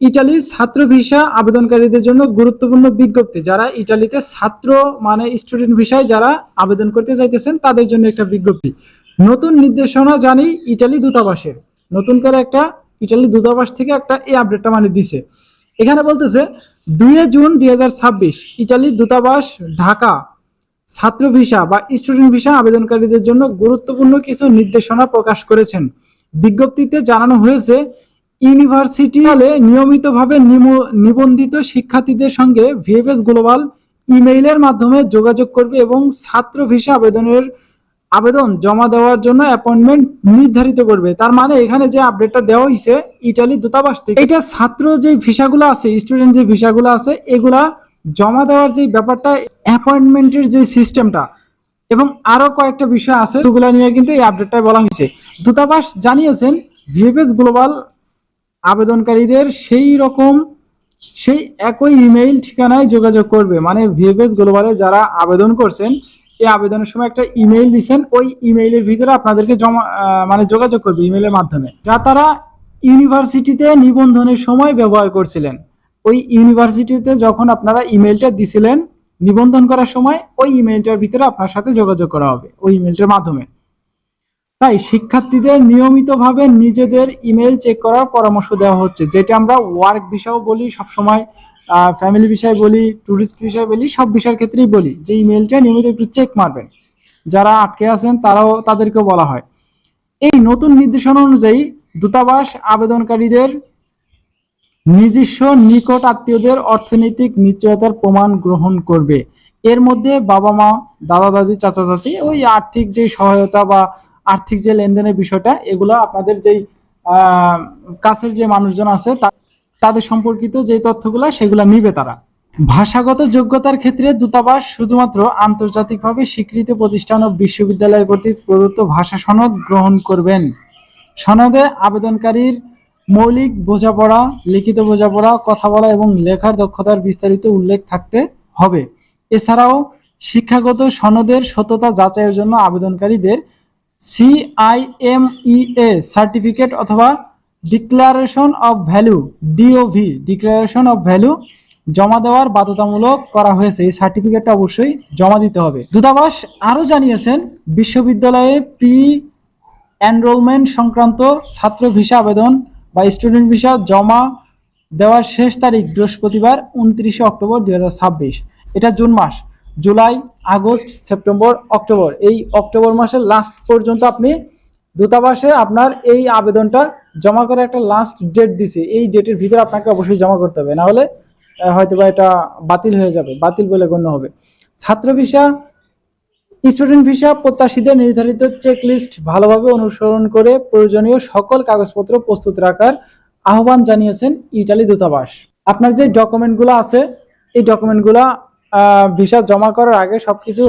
Italy ছাত্র visa আবেদনকারীদের জন্য গুরুত্বপূর্ণ বিজ্ঞপ্তি। যারা ইটালিতে ছাত্র মানে স্টুডেন্ট ভিসায় যারা আবেদন করতে চাইতেছেন তাদের জন্য একটা বিজ্ঞপ্তি। নতুন নির্দেশনা জানি ইটালি দূতাবাসের। নতুন করে একটা ইটালি দূতাবাস থেকে একটা এই আপডেটটা মানে দিছে। এখানে বলতেছে 2 জুন 2026 ইটালি দূতাবাস ঢাকা ছাত্র ভিসা বা স্টুডেন্ট ভিসা আবেদনকারীদের জন্য গুরুত্বপূর্ণ কিছু নির্দেশনা প্রকাশ করেছেন। বিজ্ঞপ্তিতে জানানো হয়েছে, ইউনিভার্সিটি হলে নিয়মিতভাবে নিবন্ধিত শিক্ষার্থীদের সঙ্গে ভিএফএস গ্লোবাল ইমেইলের মাধ্যমে যোগাযোগ করবে এবং ছাত্র ভিসা আবেদন জমা দেওয়ার জন্য অ্যাপয়েন্টমেন্ট নির্ধারিত করবে। তার মানে এখানে যে আপডেটটা দেওয়া হয়েছে ইটালি দূতাবাস থেকে, এটা ছাত্র যে ভিসাগুলো আছে, স্টুডেন্ট যে ভিসাগুলো আছে, এগুলা জমা দেওয়ার যে ব্যাপারটা, অ্যাপয়েন্টমেন্টের যে সিস্টেমটা এবং আরো কয়েকটা বিষয় আছে, সেগুলো নিয়ে কিন্তু এই আপডেটটাই বলা হয়েছে। দূতাবাস জানিয়েছেন ভিএফএস গ্লোবাল আবেদনকারীদের সেই একই ইমেইল ঠিকানায় যোগাযোগ করবে। মানে ভিএফএস গ্লোবালে যারা আবেদন করছেন, এই আবেদনের সময় একটা ইমেইল দিচ্ছেন, ওই ইমেইলের ভিতরে আপনাদেরকে মানে যোগাযোগ করবে ইমেইলের মাধ্যমে, যা তারা ইউনিভার্সিটিতে নিবন্ধনের সময় ব্যবহার করছিলেন। ওই ইউনিভার্সিটিতে যখন আপনারা ইমেইলটা দিছিলেন নিবন্ধন করার সময়, ওই ইমেইলটার ভিতরে আপনার সাথে যোগাযোগ করা হবে ওই ইমেইলটার মাধ্যমে। তাই শিক্ষার্থীদের নিয়মিতভাবে নিজেদের ইমেল চেক করার পরামর্শ দেওয়া হচ্ছে, যেটা আমরা ওয়ার্ক ভিসাও বলি সবসময়, ফ্যামিলি বিষয় বলি, ট্যুরিস্ট বিষয় বলি, সব বিষয়ের ক্ষেত্রেই বলি যে ইমেলটা নিয়মিত একটু চেক মারবেন। যারা আটকে আছেন তাদেরকেও বলা হয়। এই নতুন নির্দেশনা অনুযায়ী দূতাবাস আবেদনকারীদের নিজস্ব নিকট আত্মীয়দের অর্থনৈতিক নিশ্চয়তার প্রমাণ গ্রহণ করবে। এর মধ্যে বাবা মা, দাদা দাদি, চাচা চাচি, ওই আর্থিক যে সহায়তা বা আর্থিক যে লেনদেনের বিষয়টা, এগুলো আপনাদের যেই কাছের যে মানুষজন আছে তাদের সম্পর্কিত যে তথ্যগুলো সেগুলো নিবে তারা। ভাষাগত যোগ্যতার ক্ষেত্রে দূতাবাস শুধুমাত্র আন্তর্জাতিকভাবে স্বীকৃত প্রতিষ্ঠান ও বিশ্ববিদ্যালয় কর্তৃক প্রদত্ত ভাষা সনদ গ্রহণ করবেন। সনদে আবেদনকারীর মৌলিক বোঝাপড়া, লিখিত বোঝাপড়া, কথা বলা এবং লেখার দক্ষতার বিস্তারিত উল্লেখ থাকতে হবে। এছাড়াও শিক্ষাগত সনদের সত্যতা যাচাইয়ের জন্য আবেদনকারীদের CIMEA সার্টিফিকেট অথবা declaration of value declaration of value জমা দেওয়ার বাধ্যতামূলক করা হয়েছে। এই সার্টিফিকেটটা অবশ্যই জমা দিতে হবে। দূতাবাস আরও জানিয়েছেন, বিশ্ববিদ্যালয়ে প্রি এনরোলমেন্ট সংক্রান্ত ছাত্র ভিসা আবেদন বা স্টুডেন্ট ভিসা জমা দেওয়ার শেষ তারিখ বৃহস্পতিবার 29 অক্টোবর 2026। এটা জুন মাস। জুলাই, আগস্ট, সেপ্টেম্বর, অক্টোবর, এই অক্টোবর মাসের লাস্ট পর্যন্ত আপনি দূতাবাসে আপনার এই আবেদনটা জমা করে একটা লাস্ট ডেট দিছে, এই ডেটের ভিতরে আপনাকে অবশ্যই জমা করতে হবে, না হলে হয়তোবা এটা বাতিল হয়ে যাবে, বাতিল বলে গণ্য হবে। ছাত্র ভিসা, স্টুডেন্ট ভিসা প্রত্যাশীদের নির্ধারিত চেকলিস্ট ভালোভাবে অনুসরণ করে প্রয়োজনীয় সকল কাগজপত্র প্রস্তুত রাখার আহ্বান জানিয়েছেন ইটালি দূতাবাস। আপনার যে ডকুমেন্টগুলো আছে, এই ডকুমেন্টগুলো ভিসা জমা করার আগে সবকিছু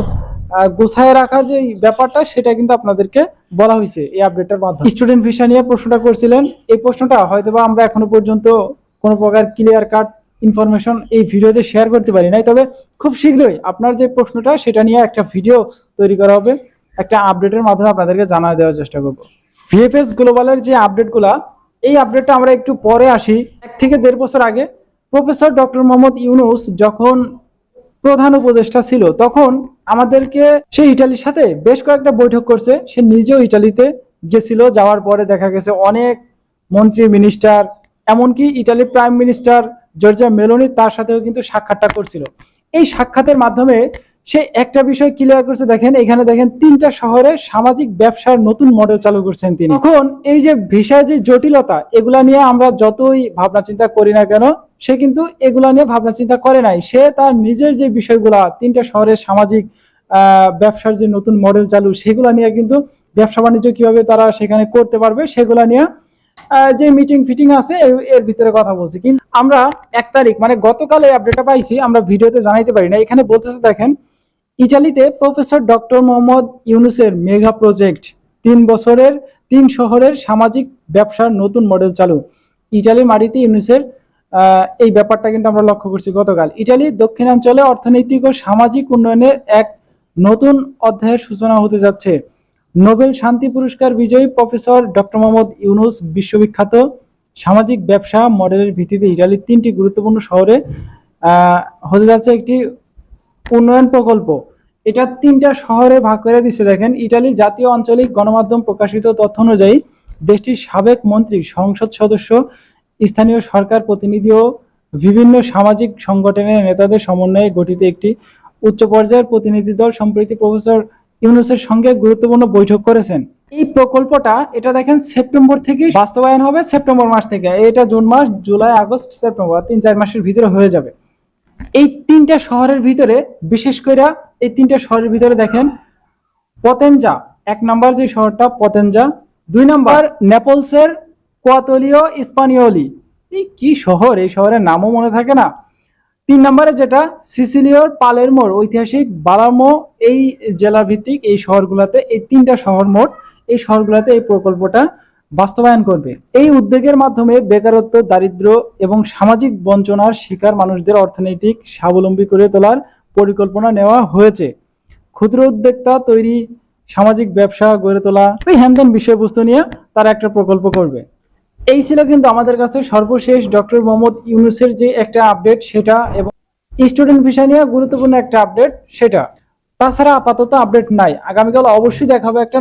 গোছায় রাখার যে ব্যাপারটা, সেটা কিন্তু আপনাদেরকে বলা হয়েছে এই আপডেটের মাধ্যমে। স্টুডেন্ট ভিসা নিয়ে প্রশ্নটা করছিলেন, এই প্রশ্নটা হয়তোবা আমরা এখনো পর্যন্ত কোনো প্রকার ক্লিয়ার কাট ইনফরমেশন এই ভিডিওতে শেয়ার করতে পারি নাই, তবে খুব শীঘ্রই আপনার যে প্রশ্নটা সেটা নিয়ে একটা ভিডিও তৈরি করা হবে, একটা আপডেটের মাধ্যমে আপনাদেরকে জানিয়ে দেওয়ার চেষ্টা করব। ভিএফএস গ্লোবালের যে আপডেটগুলা, এই আপডেটটা আমরা একটু পরে আসি। 1 থেকে 1.5 বছর আগে প্রফেসর ডক্টর মোহাম্মদ ইউনূস যখন প্রধান উপদেষ্টা ছিল, তখন আমাদেরকে সে ইটালির সাথে বেশ কয়েকটা বৈঠক করছে। সে নিজেও ইটালিতে গেছিল, যাওয়ার পরে দেখা গেছে অনেক মন্ত্রী, মিনিস্টার, এমনকি ইটালির প্রাইম মিনিস্টার জর্জিয়া মেলোনি, তার সাথেও কিন্তু সাক্ষাৎটা করছিল। এই সাক্ষাতের মাধ্যমে সে একটা বিষয় ক্লিয়ার করছে। দেখেন, এখানে দেখেন 3টা শহরে সামাজিক ব্যবসার নতুন মডেল চালু করছেন তিনি। তখন এই যে ভিসার যে জটিলতা, এগুলা নিয়ে আমরা যতই ভাবনা চিন্তা করি না কেন, সে কিন্তু এগুলা নিয়ে ভাবনা চিন্তা করে নাই। সে তার নিজের যে বিষয়গুলা, 3টা শহরের সামাজিক ব্যবসার যে নতুন মডেল চালু, সেগুলা নিয়ে কিন্তু ব্যবসা বাণিজ্য কিভাবে তারা সেখানে করতে পারবে, সেগুলা নিয়ে যে মিটিং ফিটিং আছে এর ভিতরে কথা বলছি। কিন্তু আমরা 1 তারিখ মানে গতকাল এই আপডেটটা পাইছি, আমরা ভিডিওতে জানাইতে পারি না। এখানে বলতেছে, দেখেন, ইটালিতে প্রফেসর ডক্টর মোহাম্মদ ইউনূসের মেগা প্রজেক্ট, 3 বছরের 3 শহরের সামাজিক ব্যবসার নতুন মডেল চালু। ইটালি মাটিতে ইউনূসের এই ব্যাপারটা কিন্তু আমরা লক্ষ্য করছি গতকাল। ইটালি দক্ষিণাঞ্চলে অর্থনৈতিক ও সামাজিক উন্নয়নের এক নতুন অধ্যায়ের সূচনা হতে যাচ্ছে। নোবেল শান্তি পুরস্কার বিজয়ী প্রফেসর ডক্টর মোহাম্মদ ইউনূস বিশ্ববিখ্যাত সামাজিক ব্যবসা মডেলের ভিত্তিতে ইটালির 3টি গুরুত্বপূর্ণ শহরে হতে যাচ্ছে একটি উন্নয়ন প্রকল্প। এটা 3টা শহরে ভাগ করে দিচ্ছে। দেখেন, ইটালি জাতীয় আঞ্চলিক গণমাধ্যম প্রকাশিত তথ্য অনুযায়ী দেশটির সাবেক মন্ত্রী, সংসদ সদস্য, স্থানীয় সরকার প্রতিনিধি ও বিভিন্ন সামাজিক সংগঠনের নেতাদের সমন্বয়ে গঠিত একটি উচ্চ পর্যায়ের প্রতিনিধি দল সম্প্রতি প্রফেসর ইউনূসের সঙ্গে গুরুত্বপূর্ণ বৈঠক করেছেন। এই প্রকল্পটা এটা দেখেন সেপ্টেম্বর থেকে বাস্তবায়ন হবে, সেপ্টেম্বর মাস থেকে। এটা জুন মাস, জুলাই, আগস্ট, সেপ্টেম্বর 3-4 মাসের ভিতরে হয়ে যাবে। এই 3টা শহরের ভিতরে, বিশেষ করে এই 3টা শহরের ভিতরে দেখেন, পতেঞ্জা 1 নাম্বার যে শহরটা, পতেঞ্জা। 2 নাম্বার নেপলসের কোয়াতলিও স্পানিওলি। এই কি শহর, এই শহরের নামও মনে থাকে না। 3 নম্বরে যেটা সিসিলিওর পালেরমোর ঐতিহাসিক বালামো, এই জেলা ভিত্তিক এই শহরগুলোতে, এই 3টা শহর মোট, এই শহরগুলোতে এই প্রকল্পটা বাস্তবায়ন করবে। এই উদ্যোগের মাধ্যমে বেকারত্ব, দারিদ্র্য এবং সামাজিক বঞ্চনার শিকার মানুষদের অর্থনৈতিক স্বাবলম্বী করে তোলার পরিকল্পনা নেওয়া হয়েছে। ক্ষুদ্র উদ্যোক্তা তৈরি, সামাজিক ব্যবসা গড়ে তোলা, এই হ্যানত্যান বিষয়বস্তু নিয়ে তারা একটা প্রকল্প করবে। এই ছিল কিন্তু আমাদের কাছে সর্বশেষ ডক্টর মোহাম্মদ ইউনূসের যে একটা আপডেট সেটা, এবং স্টুডেন্ট ভিসা নিয়ে গুরুত্বপূর্ণ একটা আপডেট সেটা। তাছাড়া আপাতত আপডেট নাই। আগামীকাল অবশ্যই দেখাবো একটা